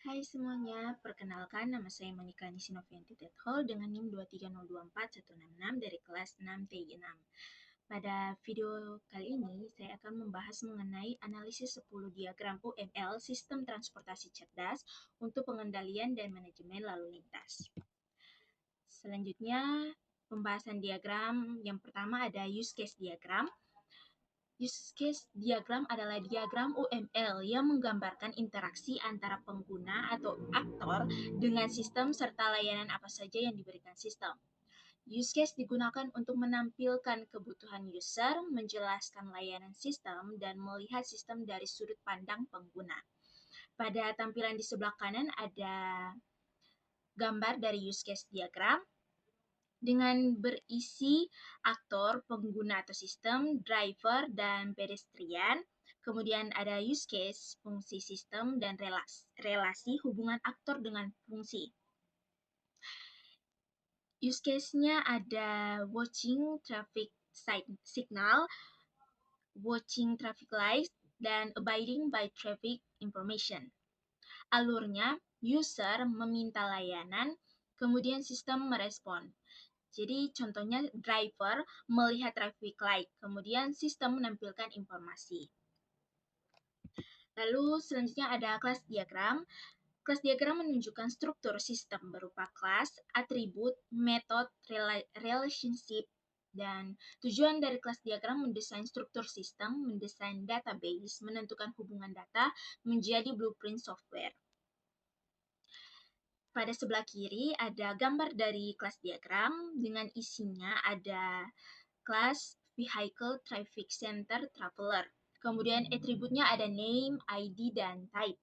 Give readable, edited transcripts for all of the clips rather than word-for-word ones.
Hai semuanya, perkenalkan nama saya Monica Nisinovianti Tethol dengan NIM 2302416 dari kelas 6TI6. Pada video kali ini, saya akan membahas mengenai analisis 10 diagram UML Sistem Transportasi Cerdas untuk pengendalian dan manajemen lalu lintas. Selanjutnya, pembahasan diagram yang pertama ada use case diagram. Use case diagram adalah diagram UML yang menggambarkan interaksi antara pengguna atau aktor dengan sistem serta layanan apa saja yang diberikan sistem. Use case digunakan untuk menampilkan kebutuhan user, menjelaskan layanan sistem, dan melihat sistem dari sudut pandang pengguna. Pada tampilan di sebelah kanan ada gambar dari use case diagram dengan berisi aktor, pengguna atau sistem, driver, dan pedestrian. Kemudian ada use case, fungsi sistem, dan relasi hubungan aktor dengan fungsi. Use case-nya ada watching traffic signal, watching traffic lights, dan abiding by traffic information. Alurnya, user meminta layanan, kemudian sistem merespon. Jadi contohnya driver melihat traffic light, kemudian sistem menampilkan informasi. Lalu selanjutnya ada kelas diagram. Kelas diagram menunjukkan struktur sistem berupa kelas, atribut, metode, relationship, dan tujuan dari kelas diagram mendesain struktur sistem, mendesain database, menentukan hubungan data, menjadi blueprint software. Pada sebelah kiri ada gambar dari kelas diagram dengan isinya ada kelas Vehicle Traffic Center Traveler. Kemudian atributnya ada name, ID, dan type.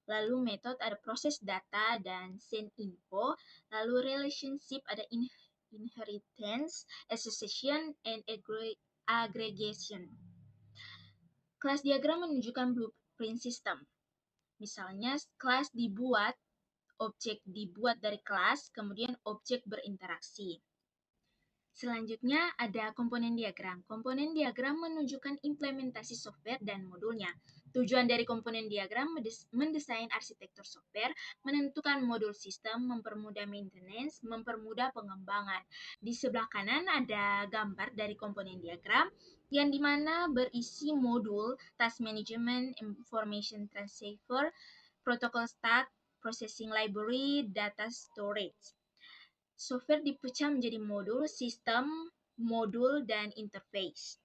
Lalu metode ada proses data dan send info. Lalu relationship ada inheritance, association, and aggregation. Kelas diagram menunjukkan blueprint system. Misalnya kelas dibuat, objek dibuat dari kelas, kemudian objek berinteraksi. Selanjutnya ada komponen diagram. Komponen diagram menunjukkan implementasi software dan modulnya. Tujuan dari komponen diagram mendesain arsitektur software, menentukan modul sistem, mempermudah maintenance, mempermudah pengembangan. Di sebelah kanan ada gambar dari komponen diagram yang dimana berisi modul, task management, information transfer, protocol stack, processing library, data storage. Software dipecah menjadi modul, sistem, modul, dan interface.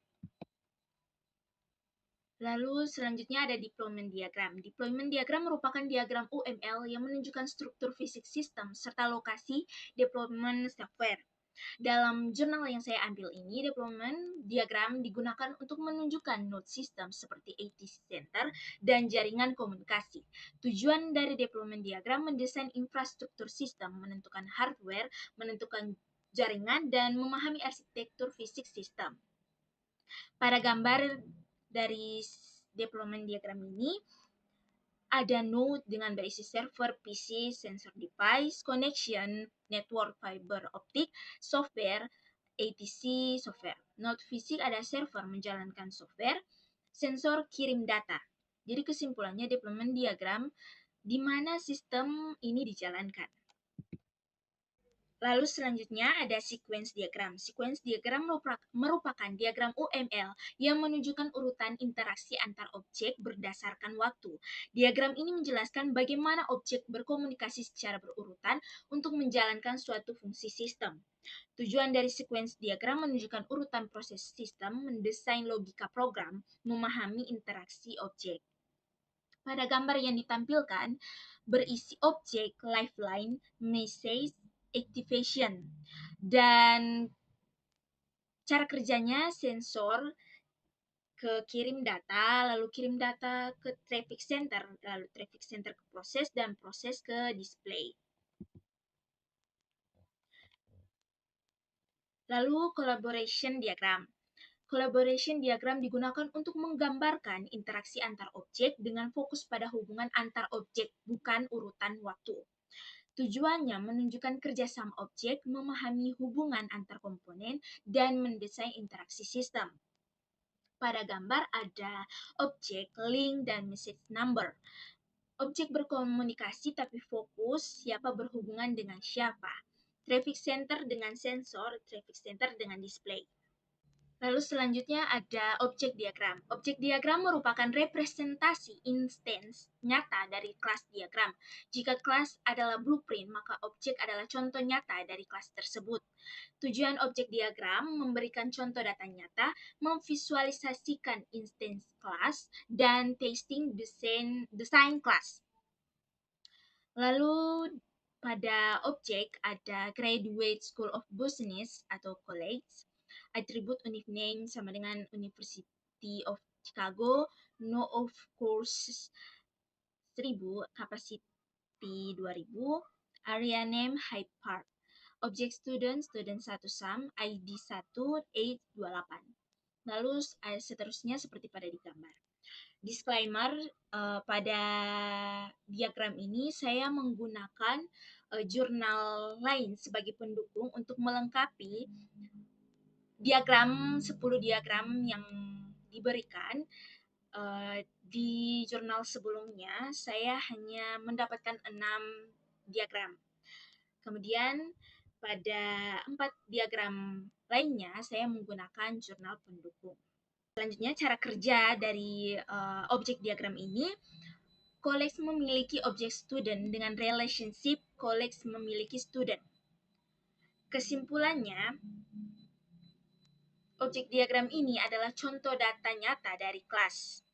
Lalu selanjutnya ada deployment diagram. Deployment diagram merupakan diagram UML yang menunjukkan struktur fisik sistem serta lokasi deployment software. Dalam jurnal yang saya ambil ini, deployment diagram digunakan untuk menunjukkan node sistem seperti ATC Center dan jaringan komunikasi. Tujuan dari deployment diagram mendesain infrastruktur sistem, menentukan hardware, menentukan jaringan, dan memahami arsitektur fisik sistem. Pada gambar dari deployment diagram ini, ada node dengan berisi server, PC, sensor device, connection, network fiber optik, software, ATC, software. Node fisik ada server menjalankan software, sensor kirim data. Jadi kesimpulannya deployment diagram di mana sistem ini dijalankan. Lalu selanjutnya ada sequence diagram. Sequence diagram merupakan diagram UML yang menunjukkan urutan interaksi antar objek berdasarkan waktu. Diagram ini menjelaskan bagaimana objek berkomunikasi secara berurutan untuk menjalankan suatu fungsi sistem. Tujuan dari sequence diagram menunjukkan urutan proses sistem, mendesain logika program, memahami interaksi objek. Pada gambar yang ditampilkan berisi objek, lifeline, message, activation, dan cara kerjanya sensor ke kirim data, lalu kirim data ke traffic center, lalu traffic center ke proses, dan proses ke display. Lalu collaboration diagram. Collaboration diagram digunakan untuk menggambarkan interaksi antar objek dengan fokus pada hubungan antar objek, bukan urutan waktu. Tujuannya menunjukkan kerjasama objek, memahami hubungan antar komponen, dan mendesain interaksi sistem. Pada gambar ada objek, link, dan message number. Objek berkomunikasi tapi fokus siapa berhubungan dengan siapa. Traffic center dengan sensor, traffic center dengan display. Lalu selanjutnya ada objek diagram. Objek diagram merupakan representasi instance nyata dari kelas diagram. Jika kelas adalah blueprint, maka objek adalah contoh nyata dari kelas tersebut. Tujuan objek diagram memberikan contoh data nyata, memvisualisasikan instance kelas, dan testing desain kelas. Lalu pada objek ada graduate school of business atau college, atribut unique name sama dengan University of Chicago, no of course 1000, capacity 2000, area name Hyde Park. Objek student 1 SAM, ID 1828. Lalu seterusnya seperti pada di gambar. Disclaimer, pada diagram ini saya menggunakan jurnal lain sebagai pendukung untuk melengkapi diagram 10 diagram yang diberikan. Di jurnal sebelumnya saya hanya mendapatkan 6 diagram. Kemudian pada 4 diagram lainnya saya menggunakan jurnal pendukung. Selanjutnya cara kerja dari objek diagram ini. College memiliki objek student dengan relationship college memiliki student. Kesimpulannya, objek diagram ini adalah contoh data nyata dari kelas.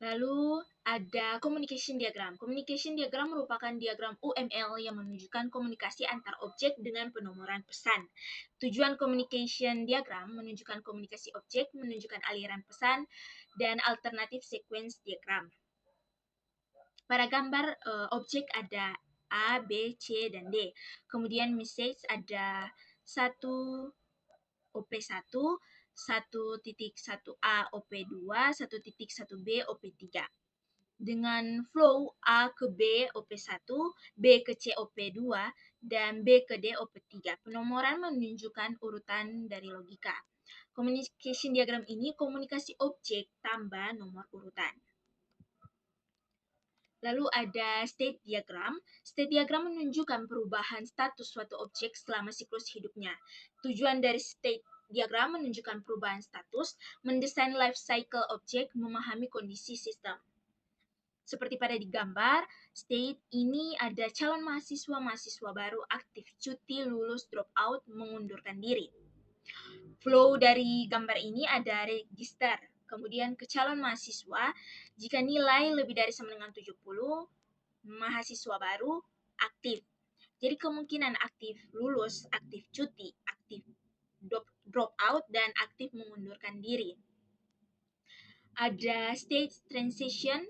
Lalu ada communication diagram. Communication diagram merupakan diagram UML yang menunjukkan komunikasi antar objek dengan penomoran pesan. Tujuan communication diagram menunjukkan komunikasi objek, menunjukkan aliran pesan, dan alternatif sequence diagram. Pada gambar objek ada A, B, C, dan D. Kemudian message ada 1 OP1, 1.1A OP2, 1.1B OP3. Dengan flow A ke B OP1, B ke C OP2, dan B ke D OP3. Penomoran menunjukkan urutan dari logika. Communication diagram ini komunikasi objek tambah nomor urutan. Lalu ada state diagram. State diagram menunjukkan perubahan status suatu objek selama siklus hidupnya. Tujuan dari state diagram menunjukkan perubahan status, mendesain life cycle objek, memahami kondisi sistem. Seperti pada di gambar, state ini ada calon mahasiswa baru aktif, cuti, lulus, drop out, mengundurkan diri. Flow dari gambar ini ada register, kemudian ke calon mahasiswa, jika nilai lebih dari sama dengan 70, mahasiswa baru aktif. Jadi kemungkinan aktif lulus, aktif cuti, aktif drop out, dan aktif mengundurkan diri. Ada stage transition,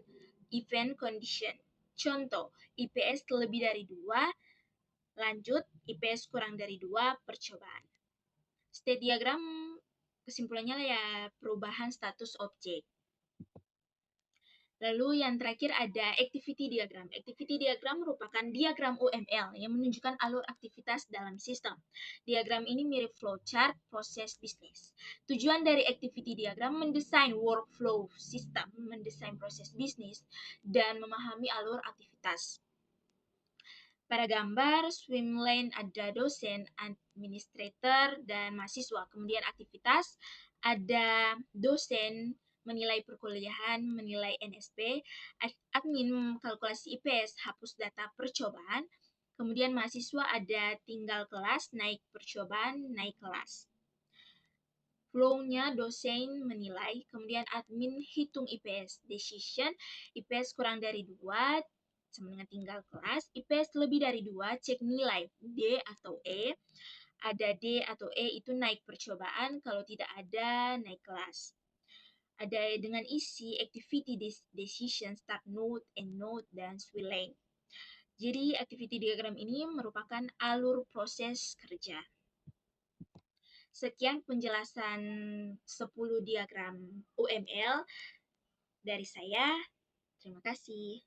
event condition. Contoh, IPS lebih dari 2, lanjut, IPS kurang dari 2, percobaan. State diagram kesimpulannya ya perubahan status objek. Lalu yang terakhir ada activity diagram. Activity diagram merupakan diagram UML yang menunjukkan alur aktivitas dalam sistem. Diagram ini mirip flowchart proses bisnis. Tujuan dari activity diagram mendesain workflow sistem, mendesain proses bisnis, dan memahami alur aktivitas. Pada gambar swim lane ada dosen, administrator, dan mahasiswa. Kemudian aktivitas ada dosen menilai perkuliahan, menilai NSP, admin kalkulasi IPS, hapus data percobaan, kemudian mahasiswa ada tinggal kelas, naik percobaan, naik kelas. Flow-nya dosen menilai, kemudian admin hitung IPS, decision, IPS kurang dari 2, sama dengan tinggal kelas, IPS lebih dari 2, cek nilai D atau E, ada D atau E itu naik percobaan, kalau tidak ada naik kelas. Ada dengan isi activity decision, start node, end node, dan swim lane. Jadi activity diagram ini merupakan alur proses kerja. Sekian penjelasan 10 diagram UML dari saya. Terima kasih.